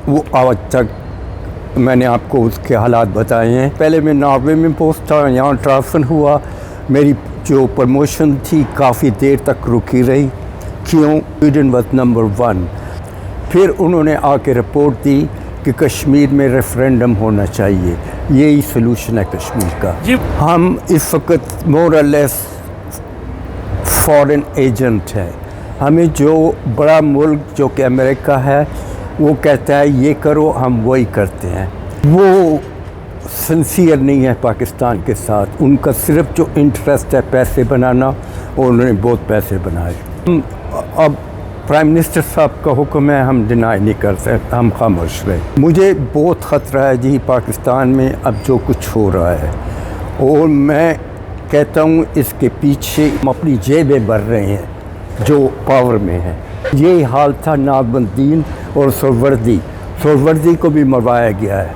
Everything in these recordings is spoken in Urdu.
وہ آج تک میں نے آپ کو اس کے حالات بتائے ہیں. پہلے میں ناروے میں پوسٹ تھا, یہاں ٹرانسفر ہوا. میری جو پروموشن تھی کافی دیر تک رکی رہی. کیوں؟ Sweden was number 1. پھر انہوں نے آ کے رپورٹ دی کہ کشمیر میں ریفرینڈم ہونا چاہیے, یہی سلوشن ہے کشمیر کا. ہم اس وقت مور اور لیس فارن ایجنٹ ہے. ہمیں جو بڑا ملک جو کہ امریکہ ہے وہ کہتا ہے یہ کرو, ہم وہی کرتے ہیں. وہ سنسیئر نہیں ہے پاکستان کے ساتھ. ان کا صرف جو انٹرسٹ ہے پیسے بنانا, اور انہوں نے بہت پیسے بنائے. اب پرائم منسٹر صاحب کا حکم ہے, ہم ڈینائی نہیں کرتے, ہم خاموش رہے. مجھے بہت خطرہ ہے جی پاکستان میں اب جو کچھ ہو رہا ہے, اور میں کہتا ہوں اس کے پیچھے ہم اپنی جیبیں بھر رہے ہیں جو پاور میں ہیں. یہی حال تھا ناظم اور سہروردی کو بھی مروایا گیا ہے.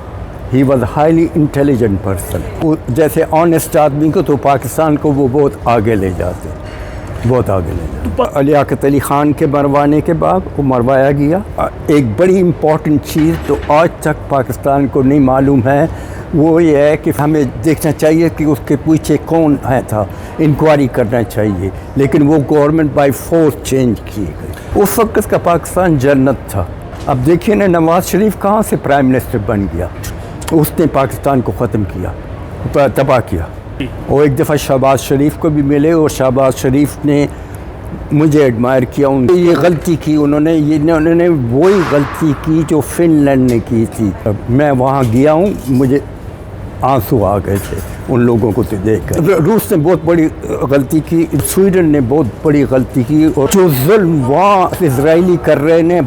He was highly intelligent person. جیسے آنیسٹ آدمی کو تو پاکستان کو وہ بہت آگے لے جاتے, بہت آگے لے جاتے. لیاقت علی خان کے مروانے کے بعد وہ مروایا گیا. ایک بڑی امپورٹنٹ چیز تو آج تک پاکستان کو نہیں معلوم ہے, وہ یہ ہے کہ ہمیں دیکھنا چاہیے کہ اس کے پیچھے کون ہے تھا, انکوائری کرنا چاہیے. لیکن وہ گورنمنٹ بائی فورس چینج کی گئی. اس وقت کا پاکستان جنت تھا. اب دیکھیے نا نواز شریف کہاں سے پرائم منسٹر بن گیا. اس نے پاکستان کو ختم کیا, تباہ کیا. اور ایک دفعہ شہباز شریف کو بھی ملے, اور شہباز شریف نے مجھے ایڈمائر کیا. یہ غلطی کی انہوں نے وہی غلطی کی جو فن لینڈ نے کی تھی. میں وہاں گیا ہوں, مجھے آنسو آ گئے تھے ان لوگوں کو دیکھ کر. روس نے بہت بڑی غلطی کی, سویڈن نے بہت بڑی غلطی کی, اور جو ظلم وہاں اسرائیلی کر رہے ہیں